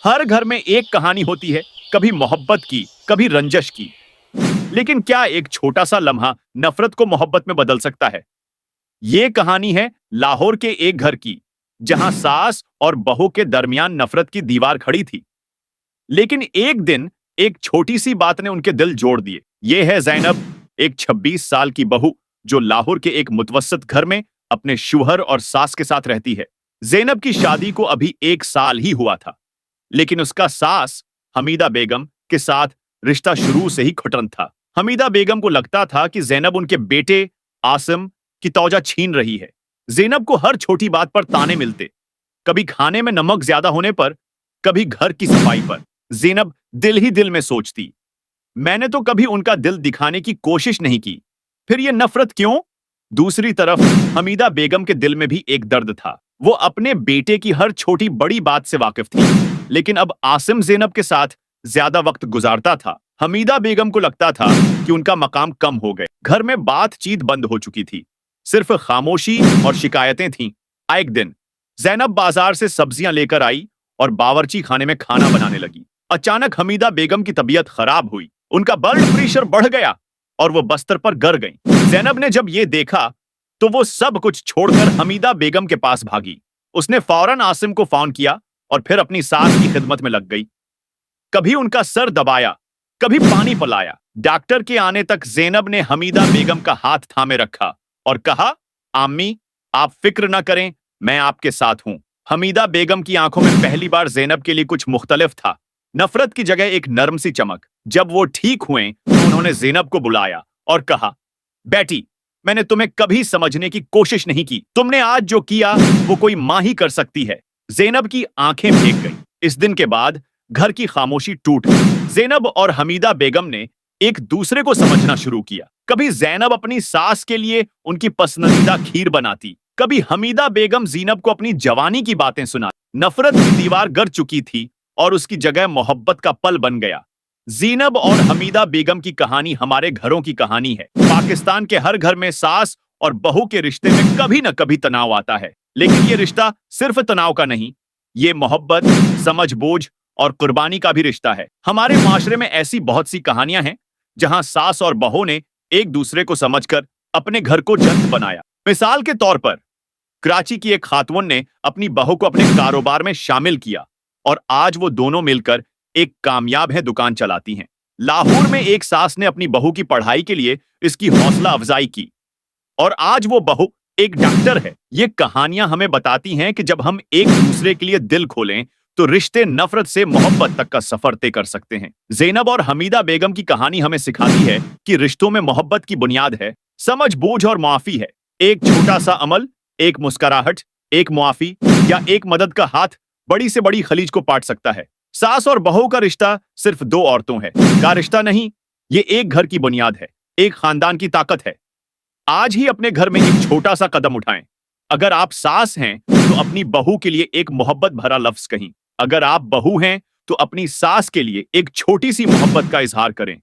हर घर में एक कहानी होती है, कभी मोहब्बत की, कभी रंजश की। लेकिन क्या एक छोटा सा लम्हा नफरत को मोहब्बत में बदल सकता है? ये कहानी है लाहौर के एक घर की, जहां सास और बहू के दरमियान नफरत की दीवार खड़ी थी। लेकिन एक दिन एक छोटी सी बात ने उनके दिल जोड़ दिए। ये है जैनब, एक 26 साल की बहू जो लाहौर के एक मुतवस्सित घर में अपने शौहर और सास के साथ रहती है। जैनब की शादी को अभी 1 साल ही हुआ था, लेकिन उसका सास हमीदा बेगम के साथ रिश्ता शुरू से ही खुटरन था। हमीदा बेगम को लगता था कि जैनब उनके बेटे आसिम की तौजा छीन रही है। जैनब को हर छोटी बात पर ताने मिलते, कभी खाने में नमक ज्यादा होने पर, कभी घर की सफाई पर। जैनब दिल ही दिल में सोचती, मैंने तो कभी उनका दिल दिखाने की कोशिश नहीं की, फिर ये नफरत क्यों? दूसरी तरफ हमीदा बेगम के दिल में भी एक दर्द था। वो अपने बेटे की हर छोटी बड़ी बात से वाकिफ थी, लेकिन अब आसिम जैनब के साथ ज्यादा वक्त गुजारता था। हमीदा बेगम को लगता था कि उनका मकाम कम हो गए। घर में बातचीत बंद हो चुकी थी, सिर्फ खामोशी और शिकायतें थीं। एक दिन जैनब बाजार से सब्जियां लेकर आई और बावर्ची खाने में खाना बनाने लगी। अचानक हमीदा बेगम की तबीयत खराब हुई, उनका ब्लड प्रेशर बढ़ गया और वो बस्तर पर गिर गईं। जैनब ने जब ये देखा तो वो सब कुछ छोड़कर हमीदा बेगम के पास भागी। उसने फौरन आसिम को फोन किया और फिर अपनी सास की खिदमत में लग गई। कभी उनका सर दबाया, कभी पानी पिलाया। डॉक्टर के आने तक जैनब ने हमीदा बेगम का हाथ थामे रखा और कहा, आम्मी आप फिक्र न करें, मैं आपके साथ हूं। हमीदा बेगम की आंखों में पहली बार जैनब के लिए कुछ मुख्तलिफ था, नफरत की जगह एक नरम सी चमक। जब वो ठीक हुए तो उन्होंने जैनब को बुलाया और कहा, बेटी मैंने तुम्हें कभी समझने की कोशिश नहीं की, तुमने आज जो किया वो कोई मां ही कर सकती है। जैनब की आंखें भीग गईं। इस दिन के बाद घर की खामोशी टूट गई। जैनब और हमीदा बेगम ने एक दूसरे को समझना शुरू किया। कभी जैनब अपनी सास के लिए उनकी पसंदीदा खीर बनाती, कभी हमीदा बेगम जैनब को अपनी जवानी की बातें सुनाती। नफरत की दीवार गिर चुकी थी और उसकी जगह मोहब्बत का पल बन गया। जैनब और हमीदा बेगम की कहानी हमारे घरों की कहानी है। पाकिस्तान के हर घर में सास और बहू के रिश्ते में कभी न कभी तनाव आता है, लेकिन ये रिश्ता सिर्फ तनाव का नहीं, ये मोहब्बत, समझ बूझ और कुर्बानी का भी रिश्ता है। हमारे माशरे में ऐसी बहुत सी कहानियां हैं जहां सास और बहू ने एक दूसरे को समझकर अपने घर को जन्नत बनाया। मिसाल के तौर पर कराची की एक खातून ने अपनी बहू को अपने कारोबार में शामिल किया और आज वो दोनों मिलकर एक कामयाब है दुकान चलाती हैं। लाहौर में एक सास ने अपनी बहू की पढ़ाई के लिए इसकी हौसला अफजाई की और आज वो बहू एक डॉक्टर है। ये कहानियां हमें बताती हैं कि जब हम एक दूसरे के लिए दिल खोलें तो रिश्ते नफरत से मोहब्बत तक का सफर तय कर सकते हैं। जैनब और हमीदा बेगम की कहानी हमें सिखाती है कि रिश्तों में मोहब्बत की बुनियाद है समझ बूझ और माफी है। एक छोटा सा अमल, एक मुस्कुराहट, एक मुआफी या एक मदद का हाथ बड़ी से बड़ी खलीज को पाट सकता है। सास और बहू का रिश्ता सिर्फ दो औरतों का रिश्ता नहीं, ये एक घर की बुनियाद है, एक खानदान की ताकत है। आज ही अपने घर में एक छोटा सा कदम उठाएं। अगर आप सास हैं तो अपनी बहू के लिए एक मोहब्बत भरा लफ्ज कहीं। अगर आप बहू हैं तो अपनी सास के लिए एक छोटी सी मोहब्बत का इजहार करें।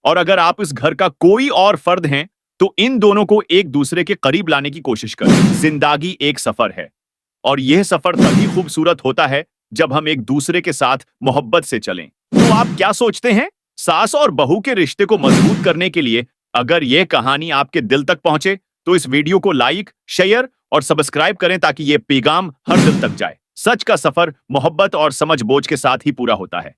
और अगर आप इस घर का कोई और फर्द हैं तो इन दोनों को एक दूसरे के करीब लाने की कोशिश करें। जिंदगी एक सफर है और यह सफर तभी खूबसूरत होता है जब हम एक दूसरे के साथ मोहब्बत से चलें। तो आप क्या सोचते हैं? सास और बहू के रिश्ते को मजबूत करने के लिए अगर यह कहानी आपके दिल तक पहुंचे तो इस वीडियो को लाइक, शेयर और सब्सक्राइब करें ताकि यह पैगाम हर दिल तक जाए। सच का सफर मोहब्बत और समझ बूझ के साथ ही पूरा होता है।